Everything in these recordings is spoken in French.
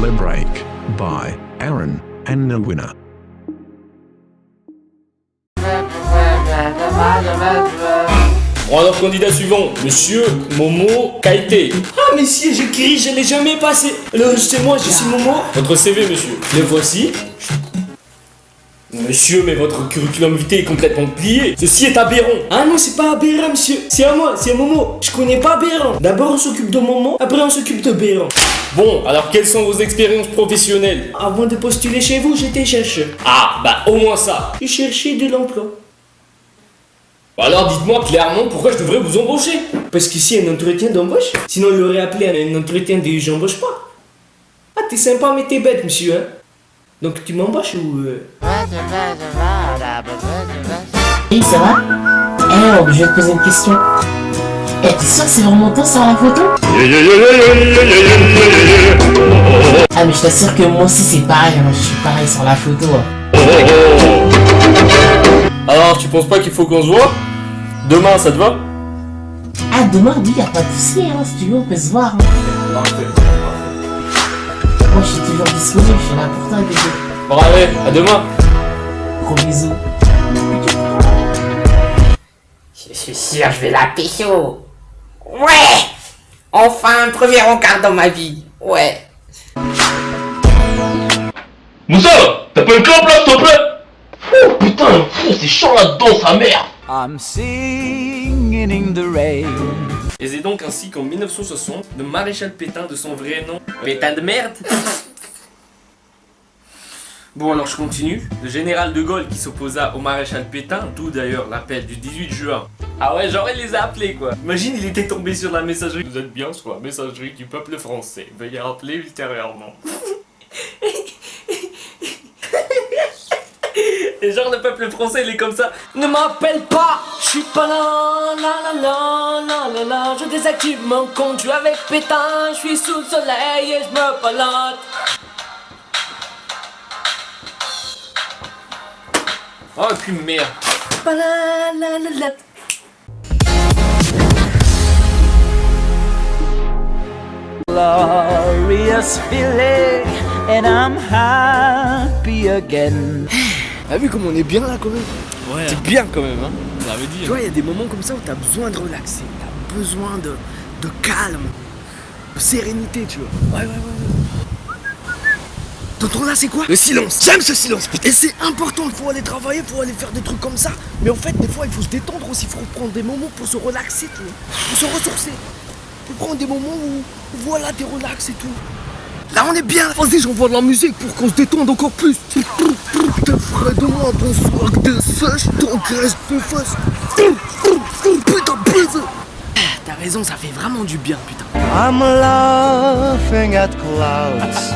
Shadow Break by Aaron and Nalwina. Bon alors candidat suivant, monsieur Momo Kaité. Ah messieurs, j'écris, je l'ai jamais passé. Alors c'est moi, je suis Momo. Votre CV monsieur, le voici. Monsieur, mais votre curriculum vitae est complètement plié. Ceci est aberrant. Ah non, c'est pas aberrant monsieur, c'est à moi, c'est à Momo. Je connais pas aberrant. D'abord on s'occupe de Momo, après on s'occupe de Béran. Bon, alors quelles sont vos expériences professionnelles? Avant de postuler chez vous, j'étais chercheur. Ah, bah au moins ça. Je cherchais de l'emploi. Alors dites-moi clairement pourquoi je devrais vous embaucher. Parce qu'ici un entretien d'embauche. Sinon on l'aurait appelé un entretien de j'embauche pas. Ah t'es sympa mais t'es bête monsieur hein. Donc tu m'embauches ou Hey, ça va? Eh, je vais te poser une question. Eh, t'es sûr que c'est vraiment toi sur la photo? Ah, mais je t'assure que moi aussi c'est pareil, hein. Je suis pareil sur la photo. Hein. Alors tu penses pas qu'il faut qu'on se voit? Demain ça te va? Ah, demain, oui, y'a pas de soucis, hein. Si tu veux, on peut se voir. Hein. Moi, je suis toujours disponible, je suis là pour toi, bébé. Bon allez, à demain. Gros bisous. Je suis sûr, je vais la pécho. Ouais! Enfin, un premier encart dans ma vie. Ouais. Moussa, t'as pas une clope là, s'il te plaît? Oh putain, c'est chaud là-dedans, sa mère. I'm singing in the rain. Et c'est donc ainsi qu'en 1960, le maréchal Pétain de son vrai nom, Pétain de merde. Bon alors je continue. Le général de Gaulle qui s'opposa au maréchal Pétain, d'où d'ailleurs l'appel du 18 juin. Ah ouais, genre il les a appelés quoi. Imagine il était tombé sur la messagerie. Vous êtes bien sur la messagerie du peuple français. Veuillez rappeler ultérieurement. Et genre le peuple français il est comme ça. Ne m'appelle pas, je suis pas là, la la la la la la. Je désactive mon compte, je suis avec Pétain, je suis sous le soleil et je me balade. Oh et puis merde. Ba la la la la. Glorious feeling, and I'm happy again. T'as vu comme on est bien là quand même? Ouais. C'est bien quand même hein. Ça veut dire. Tu vois, il y a des moments comme ça où t'as besoin de relaxer, t'as besoin de calme, de sérénité, tu vois. Ouais. T'entends là, c'est quoi? Le silence. J'aime ce silence, putain. Et c'est important, il faut aller travailler, il faut aller faire des trucs comme ça. Mais en fait, des fois, il faut se détendre aussi, il faut prendre des moments pour se relaxer, tu vois. Pour se ressourcer. Pour prendre des moments où voilà, t'es relax et tout. Là, on est bien. Vas-y, j'envoie de la musique pour qu'on se détende encore plus. T'es frais de moi, bonsoir, de sèche, t'engraisse de fesses. Putain, baiser. T'as raison, ça fait vraiment du bien, putain. I'm laughing at clouds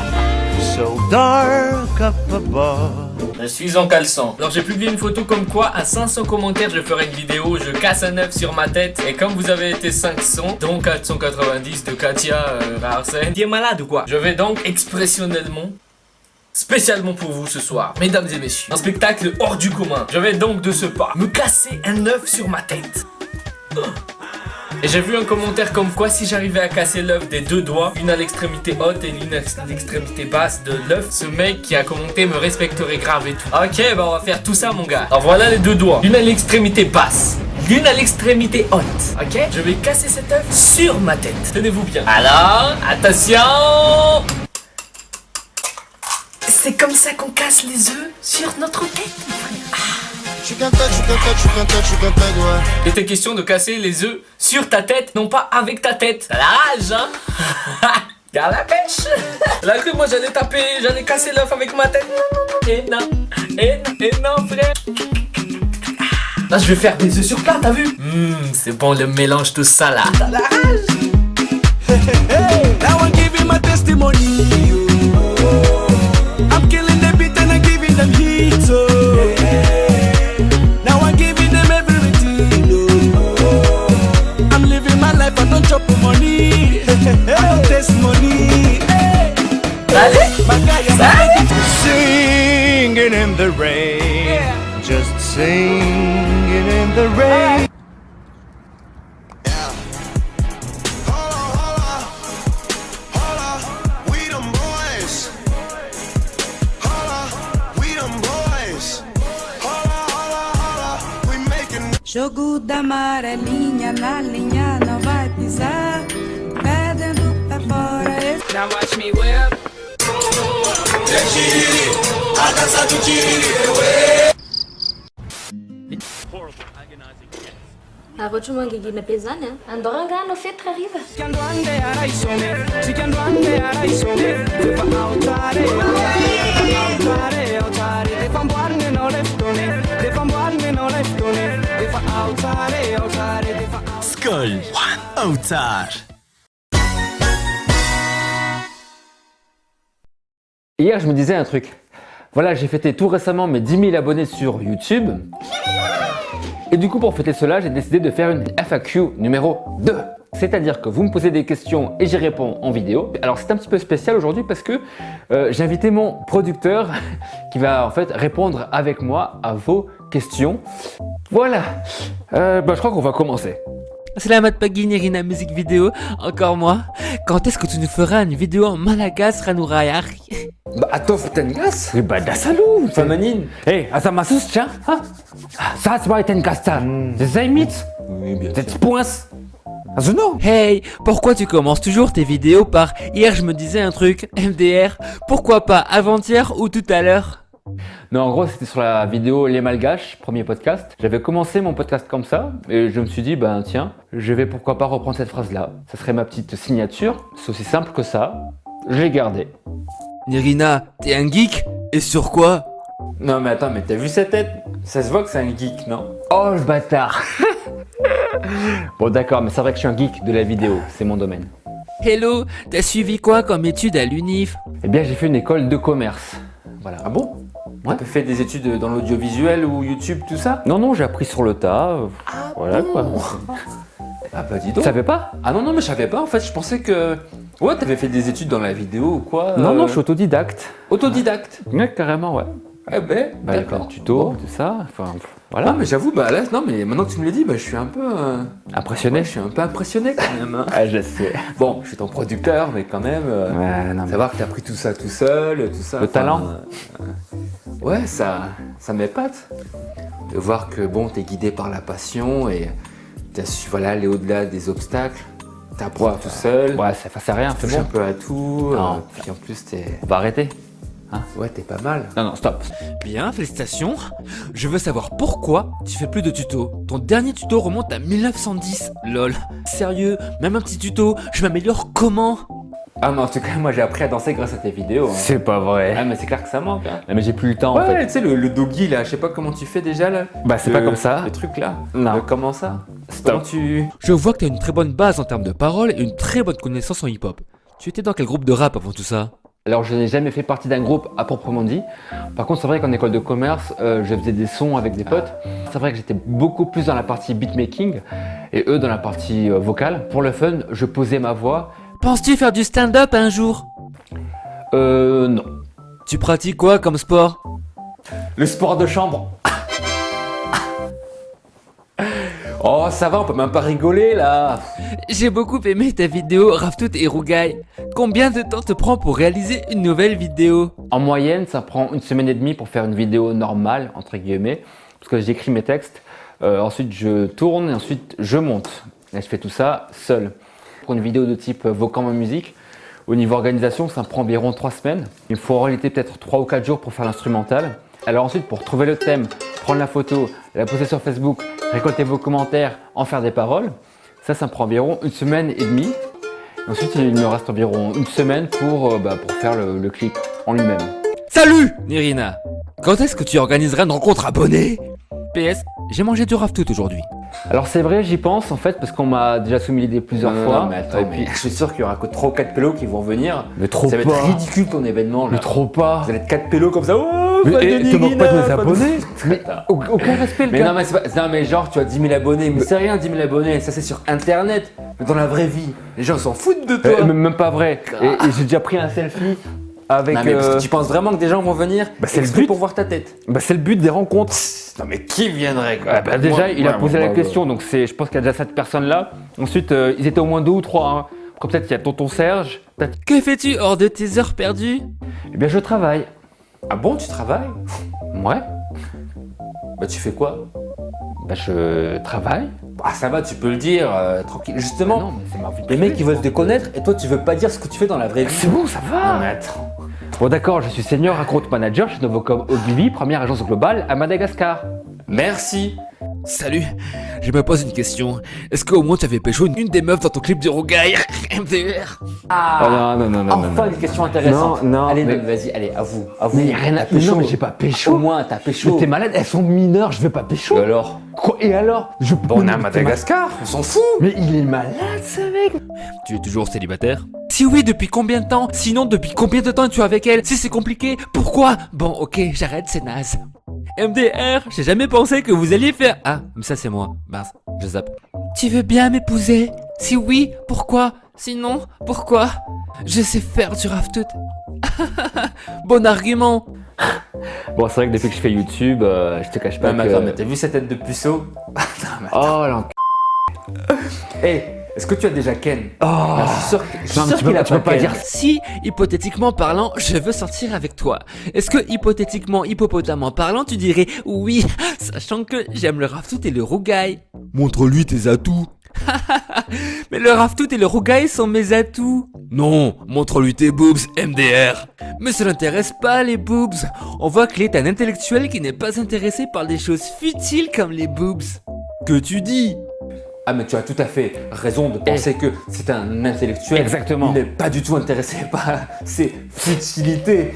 so dark up above. Je suis en caleçon. Alors j'ai publié une photo comme quoi à 500 commentaires je ferai une vidéo où je casse un œuf sur ma tête. Et comme vous avez été 500, dont 490 de Katia Arsène, qui est malade ou quoi? Je vais donc expressionnellement, spécialement pour vous ce soir, mesdames et messieurs, un spectacle hors du commun. Je vais donc de ce pas me casser un œuf sur ma tête. Et j'ai vu un commentaire comme quoi si j'arrivais à casser l'œuf des deux doigts, une à l'extrémité haute et l'une à l'extrémité basse de l'œuf, ce mec qui a commenté me respecterait grave et tout. Ok, bah on va faire tout ça mon gars. Alors voilà les deux doigts, l'une à l'extrémité basse, l'une à l'extrémité haute. Ok, je vais casser cet œuf sur ma tête. Tenez-vous bien. Alors, attention. C'est comme ça qu'on casse les œufs sur notre tête, mon frère. Je suis qu'un tête, ouais. Il était question de casser les œufs sur ta tête, non pas avec ta tête. T'as la rage, hein. Garde la pêche. Là que moi j'allais casser l'œuf avec ma tête. Et non, frère. Là je vais faire des œufs sur plat, t'as vu? C'est bon le mélange tout ça là. T'as la rage. Now I'm giving my testimony. I'm killing the beat and I'm giving them heat. So. I don't chop money, I don't taste money. Allez, singing in the rain, just singing in the rain. Hold on, we them boys. Jogo da amarelinha na linha não vai pisar. Pé dentro, pé fora. Now watch me whip. A dança do Agora tu manga na pesana, andoranga no fetra riva. Skull One Altar. Hier, je me disais un truc. Voilà, j'ai fêté tout récemment mes 10 000 abonnés sur YouTube. Et du coup, pour fêter cela, j'ai décidé de faire une FAQ numéro 2. C'est-à-dire que vous me posez des questions et j'y réponds en vidéo. Alors c'est un petit peu spécial aujourd'hui parce que j'ai invité mon producteur qui va en fait répondre avec moi à vos questions. Voilà, je crois qu'on va commencer. Salamat pagi Nirina musique vidéo, encore moi. Quand est-ce que tu nous feras une vidéo en malagas ranurayar? Bah atof tengas? Bah dasalu, feminine. Hey, asamasus tiens. Ça c'est pas tengas ça. C'est mythes. Oui bien sûr. C'est points. Hey, pourquoi tu commences toujours tes vidéos par « Hier je me disais un truc, MDR, pourquoi pas avant-hier ou tout à l'heure » Non, en gros, c'était sur la vidéo Les Malgaches, premier podcast. J'avais commencé mon podcast comme ça et je me suis dit, ben tiens, je vais pourquoi pas reprendre cette phrase-là. Ça serait ma petite signature. C'est aussi simple que ça. Je l'ai gardé. Nirina, t'es un geek? Et sur quoi? Non mais attends, mais t'as vu sa tête? Ça se voit que c'est un geek, non? Oh, le bâtard. Bon d'accord, mais c'est vrai que je suis un geek de la vidéo, c'est mon domaine. Hello, t'as suivi quoi comme étude à l'UNIF? Eh bien j'ai fait une école de commerce. Voilà. Ah bon? Ouais. T'as fait des études dans l'audiovisuel ou YouTube, tout ça? Non, non, j'ai appris sur le tas. Voilà bon. Quoi. Ah bah dis donc. Tu savais pas? Ah non, non, mais je savais pas en fait, je pensais que... Ouais, t'avais fait des études dans la vidéo ou quoi? Non, non, je suis autodidacte. Autodidacte? Ouais, carrément, ouais. Eh ben, bah, il y a plein de tutos, bon. Tout ça, enfin... Voilà. Non mais j'avoue, bah là, non mais maintenant que tu me l'as dit, bah je suis un peu... Impressionné? Ouais, je suis un peu impressionné quand même. Hein. Ah je sais. Bon, je suis ton producteur, mais quand même... ouais, non, savoir que t'as appris tout ça tout seul, tout ça... Le talent ouais, ça m'épate. De voir que bon, t'es guidé par la passion et t'as su voilà, aller au-delà des obstacles. T'apprends tout seul. Ouais, ça fait rien, c'est bon. Un peu à tout. Puis en plus, t'es... On va arrêter. Hein? Ouais, t'es pas mal. Non, non, stop. Bien, félicitations. Je veux savoir pourquoi tu fais plus de tutos. Ton dernier tuto remonte à 1910. Lol. Sérieux, même un petit tuto, je m'améliore comment? Ah mais en tout cas, moi j'ai appris à danser grâce à tes vidéos. Hein. C'est pas vrai. Ah mais c'est clair que ça manque. Hein. Ah, mais j'ai plus le temps en fait. Ouais, tu sais le doggy là, je sais pas comment tu fais déjà là. Bah c'est pas comme ça. Le truc là. Non. Comment ça? Stop. Comment tu... Je vois que t'as une très bonne base en termes de paroles et une très bonne connaissance en hip-hop. Tu étais dans quel groupe de rap avant tout ça? Alors je n'ai jamais fait partie d'un groupe à proprement dit. Par contre c'est vrai qu'en école de commerce, je faisais des sons avec des potes. C'est vrai que j'étais beaucoup plus dans la partie beatmaking et eux dans la partie vocale. Pour le fun, je posais ma voix. Penses-tu faire du stand-up un jour? Non. Tu pratiques quoi comme sport? Le sport de chambre. Oh ça va, on peut même pas rigoler là. J'ai beaucoup aimé ta vidéo Raftout et Rougaï. Combien de temps te prend pour réaliser une nouvelle vidéo? En moyenne, ça prend 1 semaine et demie pour faire une vidéo normale, entre guillemets, parce que j'écris mes textes, ensuite je tourne et ensuite je monte. Et je fais tout ça seul. Pour une vidéo de type Vocam en musique, au niveau organisation, ça me prend environ 3 semaines. Il me faut en réalité peut-être 3 ou 4 jours pour faire l'instrumental. Alors ensuite, pour trouver le thème, prendre la photo, la poster sur Facebook, récolter vos commentaires, en faire des paroles, ça me prend environ 1 semaine et demie. Ensuite, il me reste environ 1 semaine pour faire le clip en lui-même. Salut Nirina! Quand est-ce que tu organiseras une rencontre abonnée? PS, j'ai mangé du Raftout aujourd'hui. Alors c'est vrai, j'y pense en fait parce qu'on m'a déjà soumis l'idée plusieurs fois. Non, mais attends, et puis je suis sûr qu'il y aura que 3 ou 4 pélos qui vont venir. Mais trop ça va être ridicule ton événement là. Mais trop pas. Vous allez être 4 pélos comme ça. Oh, mais tu manques pas de mes abonnés. Mais aucun respect le gars. Mais non mais c'est pas... Non mais genre tu as 10 000 abonnés. Mais c'est rien 10 000 abonnés, ça c'est sur internet. Mais dans la vraie vie, les gens s'en foutent de toi. Même pas vrai. Et j'ai déjà pris un selfie. Avec non, mais parce que tu penses vraiment que des gens vont venir c'est le but pour voir ta tête? C'est le but des rencontres. Non mais qui viendrait quoi? Déjà il a posé la question donc je pense qu'il y a déjà cette personne là. Ensuite ils étaient au moins 2 ou 3 hein. Comme peut-être il y a tonton Serge. Que fais-tu hors de tes heures perdues? Eh bien je travaille. Ah bon tu travailles? Ouais. Bah tu fais quoi? Bah je travaille. Ah ça va, tu peux le dire, tranquille. Justement, Non, mais c'est ma vie les privée, mecs ils veulent te connaître et toi tu veux pas dire ce que tu fais dans la vraie vie. C'est bon, ça va. Non mais attends. Bon d'accord, je suis senior account manager chez Novocom Ogilvy, première agence globale à Madagascar. Merci. Salut, je me pose une question. Est-ce qu'au moins tu avais pécho une des meufs dans ton clip de Rougaille MDR? Ah non, Enfin une question intéressante. Non, allez, mais- vas-y, allez, avoue. Mais y a rien à pécho. Non, mais j'ai pas pécho. Au moins, t'as pécho. Mais t'es malade, elles sont mineures, je vais pas pécho. Et alors? Quoi? Et alors? Bon, on est à Madagascar, on s'en fout. Mais il est malade ce mec. Tu es toujours célibataire? Si oui, depuis combien de temps? Sinon, depuis combien de temps es-tu avec elle? Si c'est compliqué, pourquoi? Bon, ok, j'arrête, c'est naze. MDR, j'ai jamais pensé que vous alliez faire... Ah, mais ça c'est moi. Mince, je zappe. Tu veux bien m'épouser? Si oui, pourquoi? Sinon, pourquoi? Je sais faire du raftout. Bon argument. Bon, c'est vrai que depuis que je fais YouTube, je te cache pas Non mais que... attends, mais t'as vu cette tête de puceau? Oh l'enc... Hey, est-ce que tu as déjà Ken? Oh. Non, je suis sûr, Non, mais tu peux pas Ken. dire... Si, hypothétiquement parlant, je veux sortir avec toi. Est-ce que, hypothétiquement, hippopotamment parlant, tu dirais oui, sachant que j'aime le raftout et le rougaille? Montre-lui tes atouts. Mais le raftout et le rougaille sont mes atouts. Non, montre-lui tes boobs, MDR. Mais ça l'intéresse pas, les boobs. On voit qu'il est un intellectuel qui n'est pas intéressé par des choses futiles comme les boobs. Que tu dis? Ah mais tu as tout à fait raison de penser que c'est un intellectuel. Exactement. Il n'est pas du tout intéressé par ces futilités.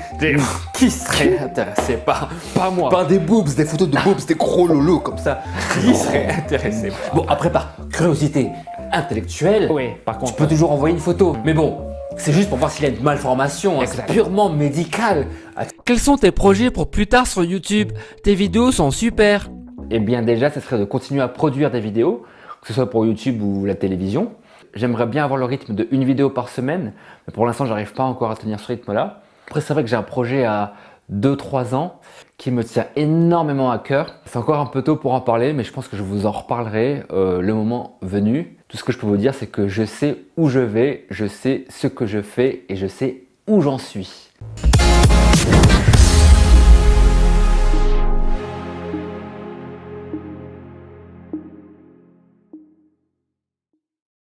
Qui serait intéressé par... Pas moi. Par des boobs, des photos de boobs, des gros lolos comme ça. Qui serait intéressé? Bon, après par curiosité intellectuelle, Oui, par contre... tu peux toujours envoyer une photo. Mais bon, c'est juste pour voir s'il y a une malformation, hein, c'est Exact. purement médical. Quels sont tes projets pour plus tard sur YouTube? Tes vidéos sont super. Eh bien déjà, ça serait de continuer à produire des vidéos, que ce soit pour YouTube ou la télévision. J'aimerais bien avoir le rythme de une vidéo par semaine, mais pour l'instant, j'arrive pas encore à tenir ce rythme-là. Après, c'est vrai que j'ai un projet à 2-3 ans qui me tient énormément à cœur. C'est encore un peu tôt pour en parler, mais je pense que je vous en reparlerai le moment venu. Tout ce que je peux vous dire, c'est que je sais où je vais, je sais ce que je fais et je sais où j'en suis.